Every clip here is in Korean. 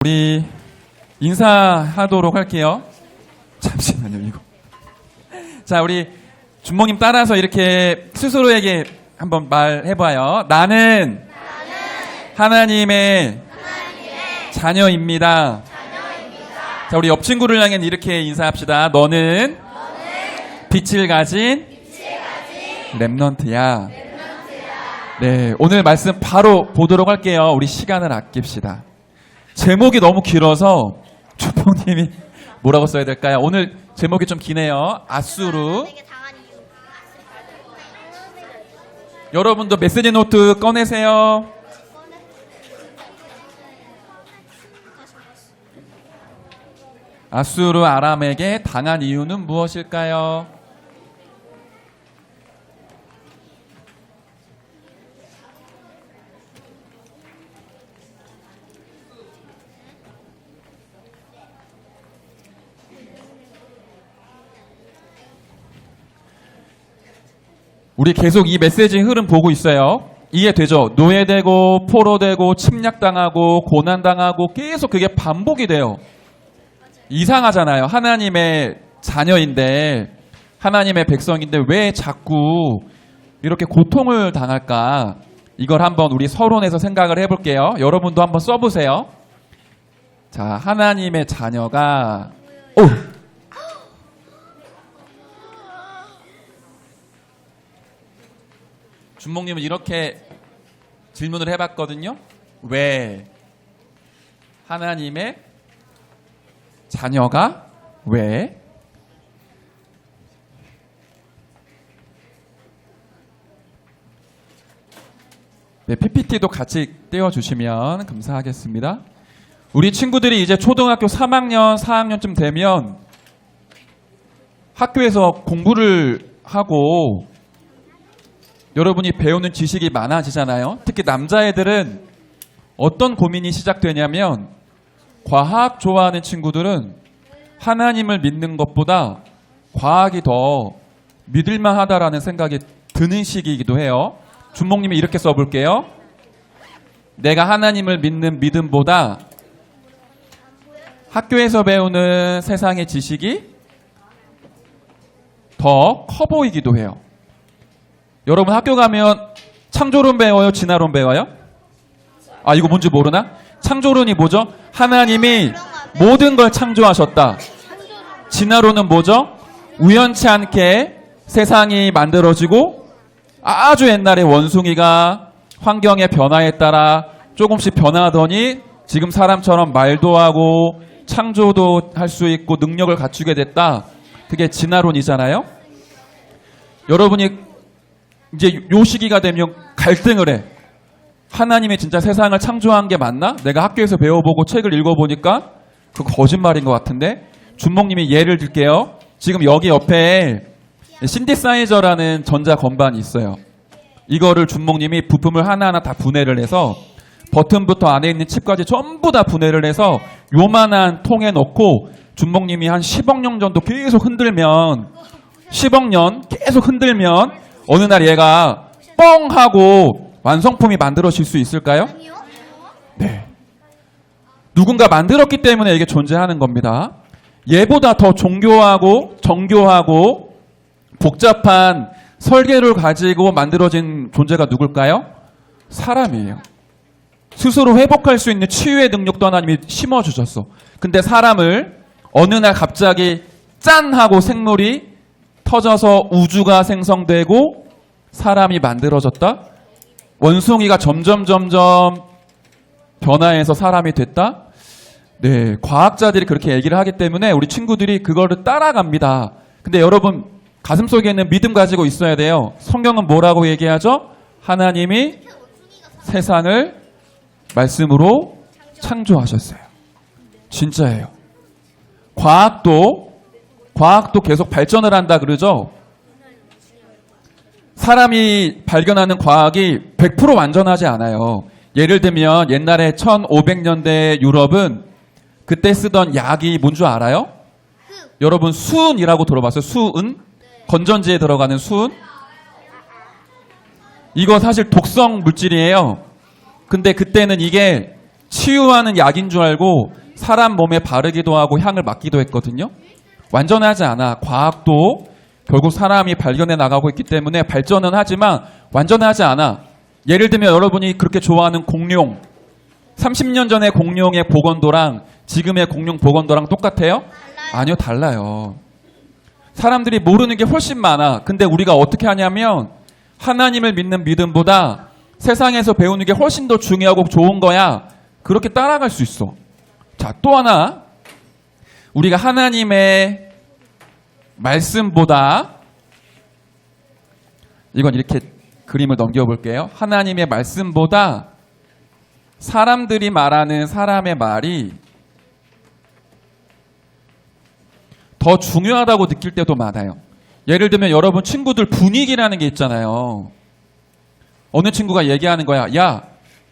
우리 인사하도록 할게요. 잠시만요, 이거. 자, 우리 준목님 따라서 이렇게 스스로에게 한번 말해봐요. 나는 하나님의 자녀입니다. 자, 우리 옆 친구를 향해 이렇게 인사합시다. 너는 빛을 가진 렘넌트야. 네, 오늘 말씀 바로 보도록 할게요. 우리 시간을 아낍시다. 제목이 너무 길어서 주봉님이 뭐라고 써야 될까요? 오늘 제목이 좀 기네요. 아수르. 여러분도 메시지 노트 꺼내세요. 아수르 아람에게 당한 이유는 무엇일까요? 우리 계속 이 메시지 흐름 보고 있어요. 이해되죠? 노예되고 포로되고 침략당하고 고난당하고 계속 그게 반복이 돼요. 이상하잖아요. 하나님의 자녀인데 하나님의 백성인데 왜 자꾸 이렇게 고통을 당할까? 이걸 한번 우리 서론에서 생각을 해볼게요. 여러분도 한번 써보세요. 자, 하나님의 자녀가 준목님은 이렇게 질문을 해봤거든요. 왜 하나님의 자녀가 왜? 네, PPT도 같이 떼어주시면 감사하겠습니다. 우리 친구들이 이제 초등학교 3학년, 4학년쯤 되면 학교에서 공부를 하고 여러분이 배우는 지식이 많아지잖아요. 특히 남자애들은 어떤 고민이 시작되냐면 과학 좋아하는 친구들은 하나님을 믿는 것보다 과학이 더 믿을만하다라는 생각이 드는 시기이기도 해요. 준목님이 이렇게 써볼게요. 내가 하나님을 믿는 믿음보다 학교에서 배우는 세상의 지식이 더 커 보이기도 해요. 여러분 학교 가면 창조론 배워요? 진화론 배워요? 아, 이거 뭔지 모르나? 창조론이 뭐죠? 하나님이 모든 걸 창조하셨다. 진화론은 뭐죠? 우연치 않게 세상이 만들어지고 아주 옛날에 원숭이가 환경의 변화에 따라 조금씩 변하더니 지금 사람처럼 말도 하고 창조도 할 수 있고 능력을 갖추게 됐다. 그게 진화론이잖아요. 여러분이 이제 요 시기가 되면 갈등을 해. 하나님이 진짜 세상을 창조한 게 맞나? 내가 학교에서 배워보고 책을 읽어보니까 그거 거짓말인 것 같은데? 준목님이 예를 들게요. 지금 여기 옆에 신디사이저라는 전자 건반이 있어요. 이거를 준목님이 부품을 하나하나 다 분해를 해서 버튼부터 안에 있는 칩까지 전부 다 분해를 해서 요만한 통에 넣고 준목님이 한 10억 년 정도 계속 흔들면 10억 년 계속 흔들면 어느 날 얘가 뻥 하고 완성품이 만들어질 수 있을까요? 네. 누군가 만들었기 때문에 이게 존재하는 겁니다. 얘보다 더 정교하고 복잡한 설계를 가지고 만들어진 존재가 누굴까요? 사람이에요. 스스로 회복할 수 있는 치유의 능력도 하나님이 심어주셨어. 근데 사람을 어느 날 갑자기 짠 하고 생물이 터져서 우주가 생성되고 사람이 만들어졌다? 원숭이가 점점 변화해서 사람이 됐다? 네, 과학자들이 그렇게 얘기를 하기 때문에 우리 친구들이 그거를 따라갑니다. 근데 여러분 가슴속에는 믿음 가지고 있어야 돼요. 성경은 뭐라고 얘기하죠? 하나님이 세상을 말씀으로 창조하셨어요. 진짜예요. 과학도 계속 발전을 한다 그러죠? 사람이 발견하는 과학이 100% 완전하지 않아요. 예를 들면 옛날에 1500년대 유럽은 그때 쓰던 약이 뭔 줄 알아요? 여러분 수은이라고 들어봤어요? 수은? 건전지에 들어가는 수은? 이거 사실 독성 물질이에요. 근데 그때는 이게 치유하는 약인 줄 알고 사람 몸에 바르기도 하고 향을 맡기도 했거든요. 완전하지 않아. 과학도 결국 사람이 발견해 나가고 있기 때문에 발전은 하지만 완전하지 않아. 예를 들면 여러분이 그렇게 좋아하는 공룡, 30년 전의 공룡의 복원도랑 지금의 공룡 복원도랑 똑같아요? 아니요, 달라요. 사람들이 모르는 게 훨씬 많아. 근데 우리가 어떻게 하냐면 하나님을 믿는 믿음보다 세상에서 배우는 게 훨씬 더 중요하고 좋은 거야. 그렇게 따라갈 수 있어. 자, 또 하나. 우리가 하나님의 말씀보다, 이건 이렇게 그림을 넘겨볼게요. 하나님의 말씀보다 사람들이 말하는 사람의 말이 더 중요하다고 느낄 때도 많아요. 예를 들면 여러분 친구들 분위기라는 게 있잖아요. 어느 친구가 얘기하는 거야. 야,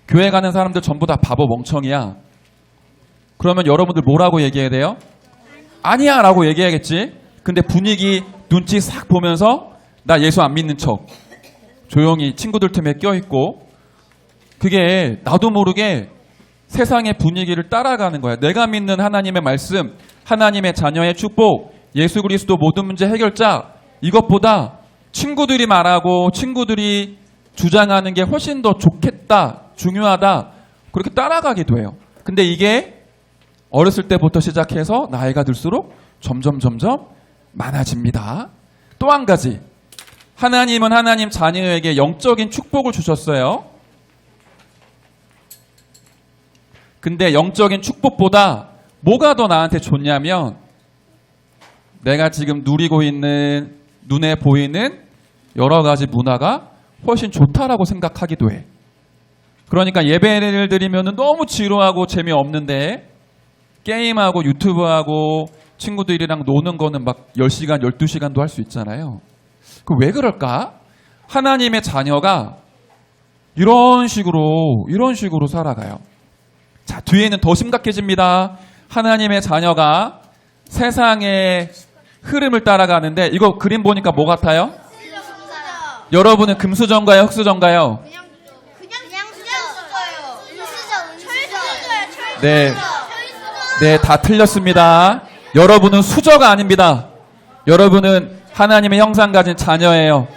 교회 가는 사람들 전부 다 바보 멍청이야. 그러면 여러분들 뭐라고 얘기해야 돼요? 아니야 라고 얘기해야겠지. 근데 분위기 눈치 싹 보면서 나 예수 안 믿는 척 조용히 친구들 틈에 껴있고, 그게 나도 모르게 세상의 분위기를 따라가는 거야. 내가 믿는 하나님의 말씀, 하나님의 자녀의 축복, 예수 그리스도 모든 문제 해결자, 이것보다 친구들이 말하고 친구들이 주장하는 게 훨씬 더 좋겠다, 중요하다, 그렇게 따라가기도 해요. 근데 이게 어렸을 때부터 시작해서 나이가 들수록 점점 많아집니다. 또 한 가지, 하나님은 하나님 자녀에게 영적인 축복을 주셨어요. 근데 영적인 축복보다 뭐가 더 나한테 좋냐면 내가 지금 누리고 있는, 눈에 보이는 여러 가지 문화가 훨씬 좋다라고 생각하기도 해. 그러니까 예배를 드리면 너무 지루하고 재미없는데 게임하고 유튜브하고 친구들이랑 노는 거는 막 10시간, 12시간도 할 수 있잖아요. 그 왜 그럴까? 하나님의 자녀가 이런 식으로 살아가요. 자, 뒤에는 더 심각해집니다. 하나님의 자녀가 세상의 흐름을 따라가는데, 이거 그림 보니까 뭐 같아요? 여러분은 금수저인가요? 흙수저인가요? 그냥 수저예요. 은수저. 네, 다 틀렸습니다. 여러분은 수저가 아닙니다. 여러분은 하나님의 형상 가진 자녀예요.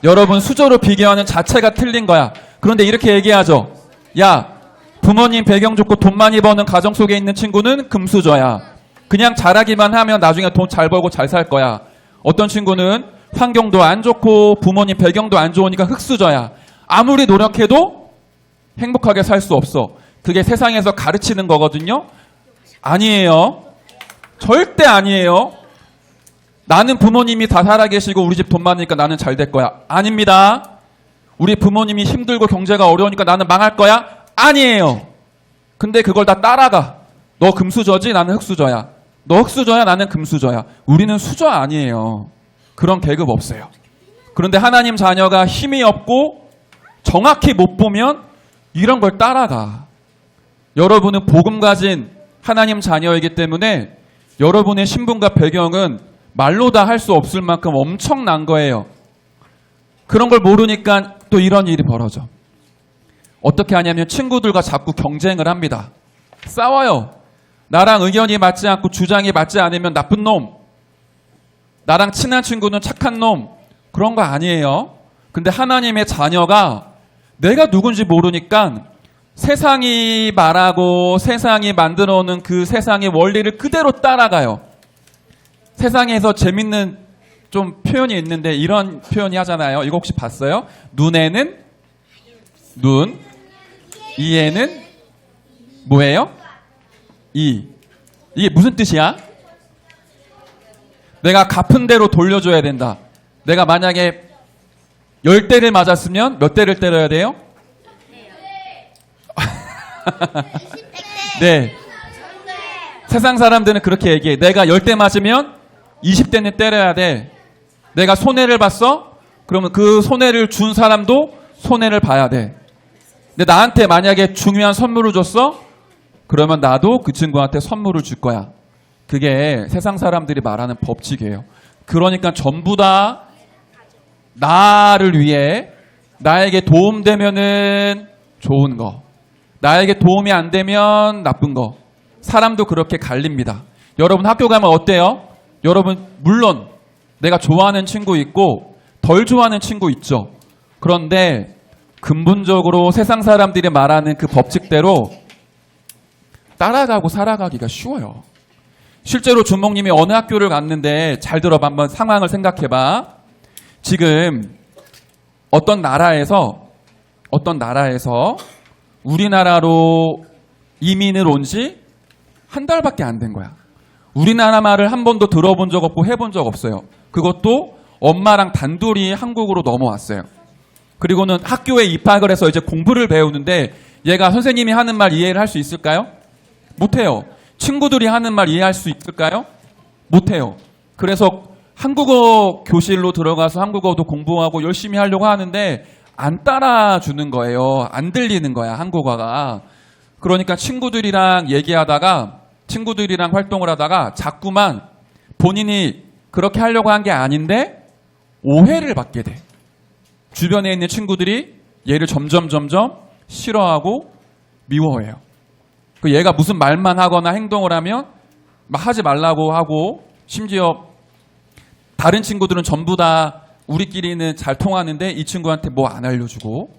여러분 수저로 비교하는 자체가 틀린 거야. 그런데 이렇게 얘기하죠. 야, 부모님 배경 좋고 돈 많이 버는 가정 속에 있는 친구는 금수저야. 그냥 잘하기만 하면 나중에 돈 잘 벌고 잘 살 거야. 어떤 친구는 환경도 안 좋고 부모님 배경도 안 좋으니까 흙수저야. 아무리 노력해도 행복하게 살 수 없어. 그게 세상에서 가르치는 거거든요. 아니에요. 절대 아니에요. 나는 부모님이 다 살아계시고 우리 집 돈 많으니까 나는 잘 될 거야. 아닙니다. 우리 부모님이 힘들고 경제가 어려우니까 나는 망할 거야. 아니에요. 근데 그걸 다 따라가. 너 금수저지? 나는 흙수저야. 너 흙수저야? 나는 금수저야. 우리는 수저 아니에요. 그런 계급 없어요. 그런데 하나님 자녀가 힘이 없고 정확히 못 보면 이런 걸 따라가. 여러분은 복음 가진 하나님 자녀이기 때문에 여러분의 신분과 배경은 말로 다 할 수 없을 만큼 엄청난 거예요. 그런 걸 모르니까 또 이런 일이 벌어져. 어떻게 하냐면 친구들과 자꾸 경쟁을 합니다. 싸워요. 나랑 의견이 맞지 않고 주장이 맞지 않으면 나쁜 놈. 나랑 친한 친구는 착한 놈. 그런 거 아니에요. 근데 하나님의 자녀가 내가 누군지 모르니까 세상이 말하고 세상이 만들어 놓은 그 세상의 원리를 그대로 따라가요. 세상에서 재밌는 좀 표현이 있는데 이런 표현이 하잖아요. 이거 혹시 봤어요? 눈에는 눈, 이에는 뭐예요? 이. 이게 무슨 뜻이야? 내가 갚은 대로 돌려줘야 된다. 내가 만약에 10대를 맞았으면 몇 대를 때려야 돼요? 네. 세상 사람들은 그렇게 얘기해. 내가 10대 맞으면 20대는 때려야 돼. 내가 손해를 봤어? 그러면 그 손해를 준 사람도 손해를 봐야 돼. 근데 나한테 만약에 중요한 선물을 줬어? 그러면 나도 그 친구한테 선물을 줄 거야. 그게 세상 사람들이 말하는 법칙이에요. 그러니까 전부 다 나를 위해 나에게 도움되면은 좋은 거, 나에게 도움이 안 되면 나쁜 거. 사람도 그렇게 갈립니다. 여러분 학교 가면 어때요? 여러분 물론 내가 좋아하는 친구 있고 덜 좋아하는 친구 있죠. 그런데 근본적으로 세상 사람들이 말하는 그 법칙대로 따라가고 살아가기가 쉬워요. 실제로 준목님이 어느 학교를 갔는데 잘 들어봐. 한번 상황을 생각해봐. 지금 어떤 나라에서 우리나라로 이민을 온 지 한 달밖에 안 된 거야. 우리나라 말을 한 번도 들어본 적 없고 해본 적 없어요. 그것도 엄마랑 단둘이 한국으로 넘어왔어요. 그리고는 학교에 입학을 해서 이제 공부를 배우는데 얘가 선생님이 하는 말 이해를 할 수 있을까요? 못해요. 친구들이 하는 말 이해할 수 있을까요? 못해요. 그래서 한국어 교실로 들어가서 한국어도 공부하고 열심히 하려고 하는데 안 따라주는 거예요. 안 들리는 거야, 한국어가. 그러니까 친구들이랑 활동을 하다가 자꾸만 본인이 그렇게 하려고 한 게 아닌데 오해를 받게 돼. 주변에 있는 친구들이 얘를 점점 싫어하고 미워해요. 그 얘가 무슨 말만 하거나 행동을 하면 막 하지 말라고 하고, 심지어 다른 친구들은 전부 다 우리끼리는 잘 통하는데 이 친구한테 뭐 안 알려주고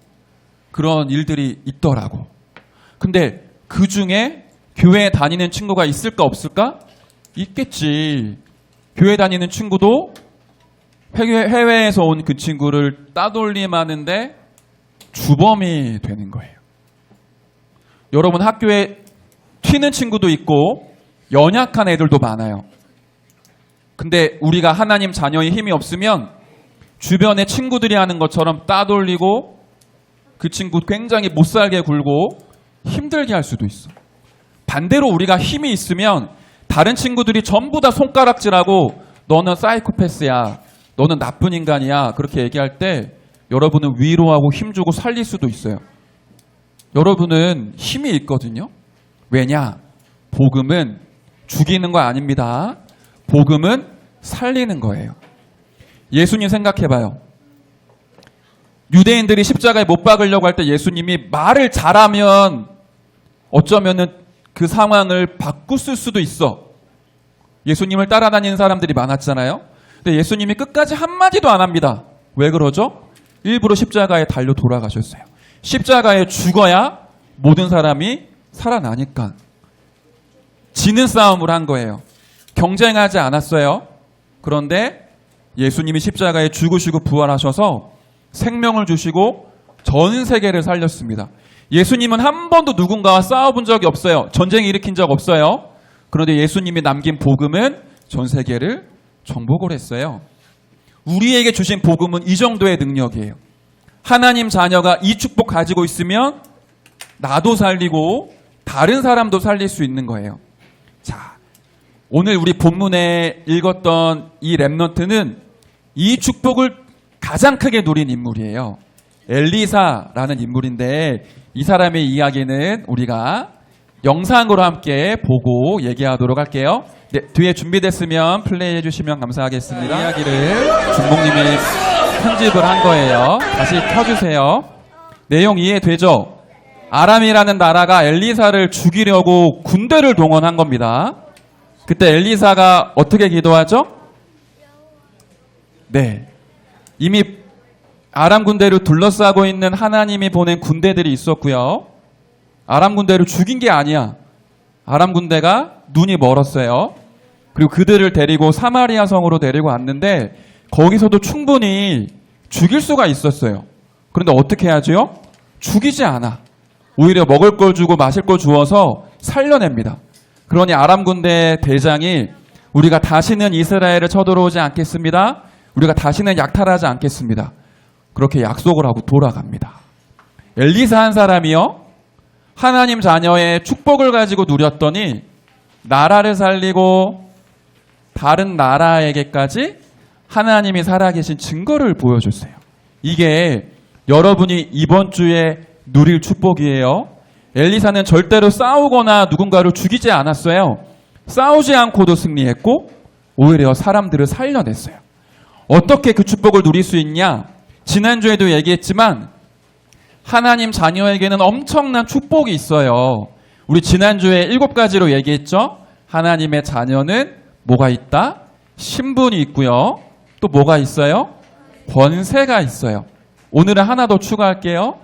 그런 일들이 있더라고. 근데 그 중에 교회에 다니는 친구가 있을까 없을까? 있겠지. 교회 다니는 친구도 해외에서 온 그 친구를 따돌림하는데 주범이 되는 거예요. 여러분 학교에 튀는 친구도 있고 연약한 애들도 많아요. 근데 우리가 하나님 자녀의 힘이 없으면 주변의 친구들이 하는 것처럼 따돌리고 그 친구 굉장히 못살게 굴고 힘들게 할 수도 있어. 반대로 우리가 힘이 있으면 다른 친구들이 전부 다 손가락질하고 너는 사이코패스야, 너는 나쁜 인간이야, 그렇게 얘기할 때 여러분은 위로하고 힘주고 살릴 수도 있어요. 여러분은 힘이 있거든요. 왜냐? 복음은 죽이는 거 아닙니다. 복음은 살리는 거예요. 예수님 생각해봐요. 유대인들이 십자가에 못 박으려고 할 때 예수님이 말을 잘하면 어쩌면은 그 상황을 바꿨을 수도 있어. 예수님을 따라다니는 사람들이 많았잖아요. 근데 예수님이 끝까지 한마디도 안 합니다. 왜 그러죠? 일부러 십자가에 달려 돌아가셨어요. 십자가에 죽어야 모든 사람이 살아나니까. 지는 싸움을 한 거예요. 경쟁하지 않았어요. 그런데 예수님이 십자가에 죽으시고 부활하셔서 생명을 주시고 전 세계를 살렸습니다. 예수님은 한 번도 누군가와 싸워본 적이 없어요. 전쟁 일으킨 적 없어요. 그런데 예수님이 남긴 복음은 전 세계를 정복을 했어요. 우리에게 주신 복음은 이 정도의 능력이에요. 하나님 자녀가 이 축복 가지고 있으면 나도 살리고 다른 사람도 살릴 수 있는 거예요. 자, 오늘 우리 본문에 읽었던 이 렘넌트는 이 축복을 가장 크게 누린 인물이에요. 엘리사라는 인물인데 이 사람의 이야기는 우리가 영상으로 함께 보고 얘기하도록 할게요. 네, 뒤에 준비됐으면 플레이해 주시면 감사하겠습니다. 이야기를 준목님이 편집을 한 거예요. 다시 켜주세요. 내용 이해되죠? 아람이라는 나라가 엘리사를 죽이려고 군대를 동원한 겁니다. 그때 엘리사가 어떻게 기도하죠? 네, 이미 아람 군대를 둘러싸고 있는 하나님이 보낸 군대들이 있었고요. 아람 군대를 죽인 게 아니야. 아람 군대가 눈이 멀었어요. 그리고 그들을 데리고 사마리아 성으로 데리고 왔는데 거기서도 충분히 죽일 수가 있었어요. 그런데 어떻게 하죠? 죽이지 않아. 오히려 먹을 걸 주고 마실 걸 주어서 살려냅니다. 그러니 아람 군대 대장이 우리가 다시는 이스라엘을 쳐들어오지 않겠습니다. 우리가 다시는 약탈하지 않겠습니다. 그렇게 약속을 하고 돌아갑니다. 엘리사 한 사람이요, 하나님 자녀의 축복을 가지고 누렸더니 나라를 살리고 다른 나라에게까지 하나님이 살아계신 증거를 보여줬어요. 이게 여러분이 이번 주에 누릴 축복이에요. 엘리사는 절대로 싸우거나 누군가를 죽이지 않았어요. 싸우지 않고도 승리했고 오히려 사람들을 살려냈어요. 어떻게 그 축복을 누릴 수 있냐? 지난주에도 얘기했지만 하나님 자녀에게는 엄청난 축복이 있어요. 우리 지난주에 7가지로 얘기했죠. 하나님의 자녀는 뭐가 있다? 신분이 있고요. 또 뭐가 있어요? 권세가 있어요. 오늘은 하나 더 추가할게요.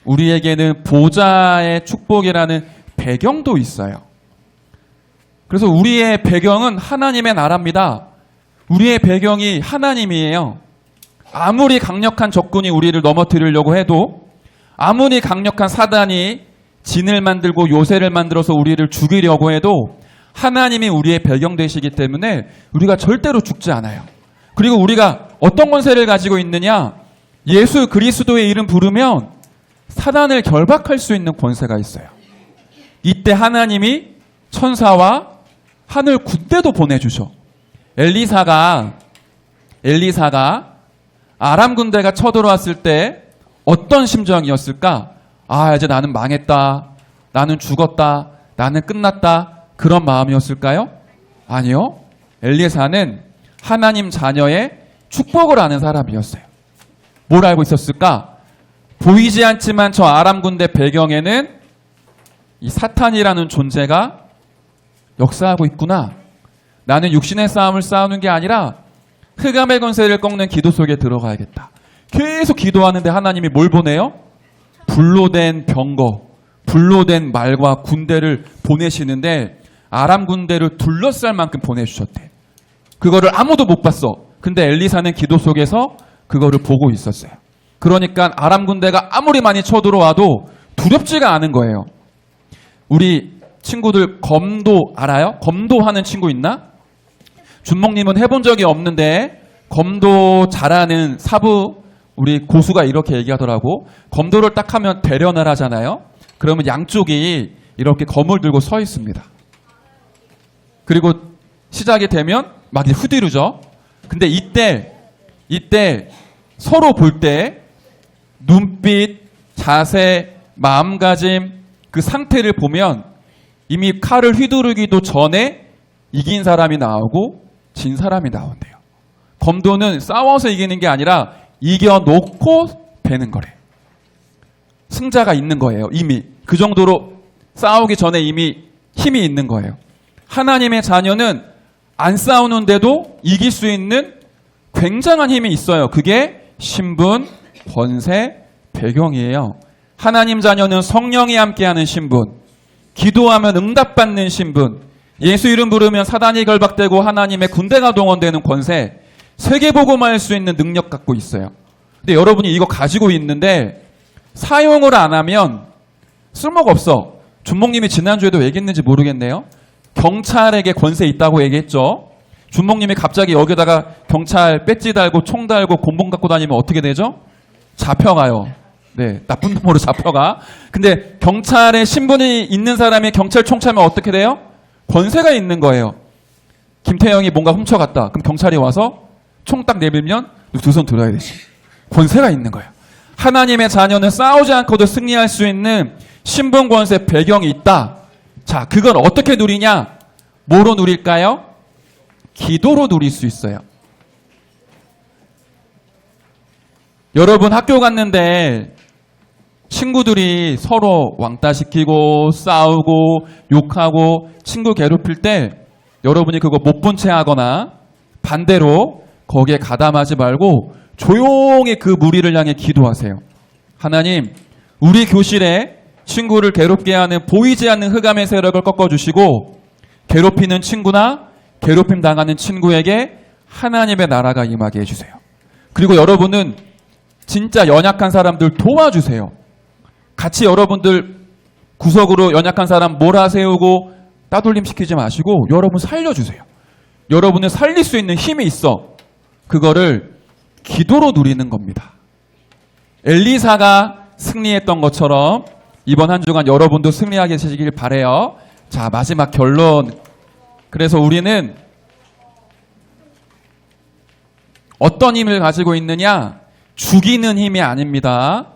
우리에게는 보좌의 축복이라는 배경도 있어요. 그래서 우리의 배경은 하나님의 나라입니다. 우리의 배경이 하나님이에요. 아무리 강력한 적군이 우리를 넘어뜨리려고 해도, 아무리 강력한 사단이 진을 만들고 요새를 만들어서 우리를 죽이려고 해도 하나님이 우리의 배경 되시기 때문에 우리가 절대로 죽지 않아요. 그리고 우리가 어떤 권세를 가지고 있느냐? 예수 그리스도의 이름 부르면 사단을 결박할 수 있는 권세가 있어요. 이때 하나님이 천사와 하늘 군대도 보내주셔. 엘리사가 아람 군대가 쳐들어왔을 때 어떤 심정이었을까? 아, 이제 나는 망했다. 나는 죽었다. 나는 끝났다. 그런 마음이었을까요? 아니요. 엘리사는 하나님 자녀의 축복을 아는 사람이었어요. 뭘 알고 있었을까? 보이지 않지만 저 아람 군대 배경에는 이 사탄이라는 존재가 역사하고 있구나. 나는 육신의 싸움을 싸우는 게 아니라 흑암의 권세를 꺾는 기도 속에 들어가야겠다. 계속 기도하는데 하나님이 뭘 보내요? 불로 된 병거, 불로 된 말과 군대를 보내시는데 아람 군대를 둘러쌀 만큼 보내주셨대. 그거를 아무도 못 봤어. 근데 엘리사는 기도 속에서 그거를 보고 있었어요. 그러니까 아람 군대가 아무리 많이 쳐들어와도 두렵지가 않은 거예요. 우리 친구들 검도 알아요? 검도하는 친구 있나? 준목님은 해본 적이 없는데 검도 잘하는 사부 우리 고수가 이렇게 얘기하더라고. 검도를 딱 하면 대련을 하잖아요. 그러면 양쪽이 이렇게 검을 들고 서 있습니다. 그리고 시작이 되면 막 후디르죠. 근데 이때 서로 볼 때 눈빛, 자세, 마음가짐 그 상태를 보면 이미 칼을 휘두르기도 전에 이긴 사람이 나오고 진 사람이 나온대요. 검도는 싸워서 이기는 게 아니라 이겨놓고 베는 거래. 승자가 있는 거예요. 이미 그 정도로 싸우기 전에 이미 힘이 있는 거예요. 하나님의 자녀는 안 싸우는데도 이길 수 있는 굉장한 힘이 있어요. 그게 신분, 권세, 배경이에요. 하나님 자녀는 성령이 함께하는 신분, 기도하면 응답받는 신분, 예수 이름 부르면 사단이 결박되고 하나님의 군대가 동원되는 권세, 세계복음화할 수 있는 능력 갖고 있어요. 근데 여러분이 이거 가지고 있는데 사용을 안 하면 쓸모가 없어. 준목님이 지난주에도 얘기했는지 모르겠네요. 경찰에게 권세 있다고 얘기했죠. 준목님이 갑자기 여기다가 경찰 배지 달고 총 달고 곤봉 갖고 다니면 어떻게 되죠? 잡혀가요. 네, 나쁜 놈으로 잡혀가. 근데 경찰의 신분이 있는 사람이 경찰총 차면 어떻게 돼요? 권세가 있는 거예요. 김태형이 뭔가 훔쳐갔다. 그럼 경찰이 와서 총 딱 내밀면 두 손 들어야 되지. 권세가 있는 거예요. 하나님의 자녀는 싸우지 않고도 승리할 수 있는 신분, 권세, 배경이 있다. 자, 그걸 어떻게 누리냐? 뭐로 누릴까요? 기도로 누릴 수 있어요. 여러분 학교 갔는데 친구들이 서로 왕따시키고 싸우고 욕하고 친구 괴롭힐 때 여러분이 그거 못 본 채 하거나 반대로 거기에 가담하지 말고 조용히 그 무리를 향해 기도하세요. 하나님, 우리 교실에 친구를 괴롭게 하는 보이지 않는 흑암의 세력을 꺾어주시고 괴롭히는 친구나 괴롭힘 당하는 친구에게 하나님의 나라가 임하게 해주세요. 그리고 여러분은 진짜 연약한 사람들 도와주세요. 같이 여러분들 구석으로 연약한 사람 몰아세우고 따돌림 시키지 마시고 여러분 살려주세요. 여러분을 살릴 수 있는 힘이 있어. 그거를 기도로 누리는 겁니다. 엘리사가 승리했던 것처럼 이번 한 주간 여러분도 승리하게 되시길 바라요. 자, 마지막 결론. 그래서 우리는 어떤 힘을 가지고 있느냐? 죽이는 힘이 아닙니다.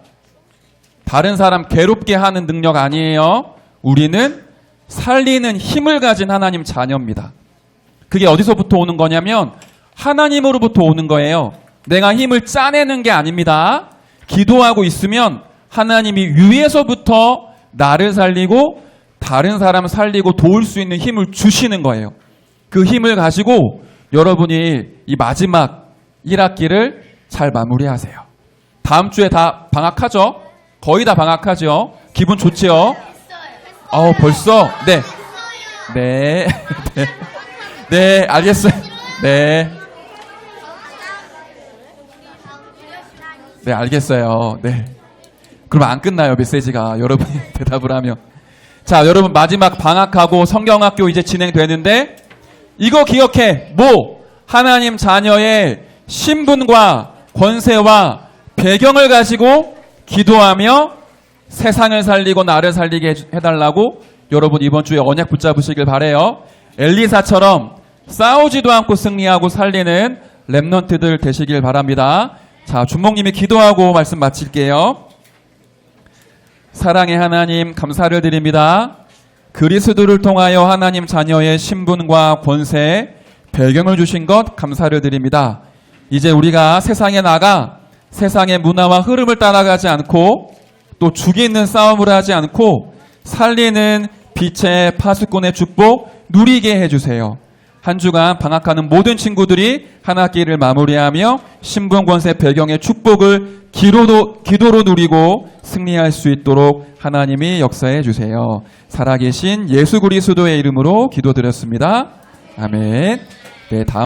다른 사람 괴롭게 하는 능력 아니에요. 우리는 살리는 힘을 가진 하나님 자녀입니다. 그게 어디서부터 오는 거냐면 하나님으로부터 오는 거예요. 내가 힘을 짜내는 게 아닙니다. 기도하고 있으면 하나님이 위에서부터 나를 살리고 다른 사람 살리고 도울 수 있는 힘을 주시는 거예요. 그 힘을 가지고 여러분이 이 마지막 1학기를 잘 마무리하세요. 다음 주에 다 방학하죠? 거의 다 방학하죠? 기분 좋지요? 벌써? 네. 네. 네. 네, 알겠어요. 네. 네, 알겠어요. 네. 그럼 안 끝나요, 메시지가. 여러분이 대답을 하면. 자, 여러분 마지막 방학하고 성경학교 이제 진행되는데 이거 기억해. 뭐? 하나님 자녀의 신분과 권세와 배경을 가지고 기도하며 세상을 살리고 나를 살리게 해달라고 여러분 이번 주에 언약 붙잡으시길 바래요. 엘리사처럼 싸우지도 않고 승리하고 살리는 렘넌트들 되시길 바랍니다. 자, 주목님이 기도하고 말씀 마칠게요. 사랑의 하나님 감사를 드립니다. 그리스도를 통하여 하나님 자녀의 신분과 권세, 배경을 주신 것 감사를 드립니다. 이제 우리가 세상에 나가 세상의 문화와 흐름을 따라가지 않고 또 죽이는 싸움을 하지 않고 살리는 빛의 파수꾼의 축복 누리게 해주세요. 한 주간 방학하는 모든 친구들이 한 학기를 마무리하며 신분 권세 배경의 축복을 기도로 누리고 승리할 수 있도록 하나님이 역사해 주세요. 살아계신 예수 그리스도의 이름으로 기도드렸습니다. 아멘. 네, 다음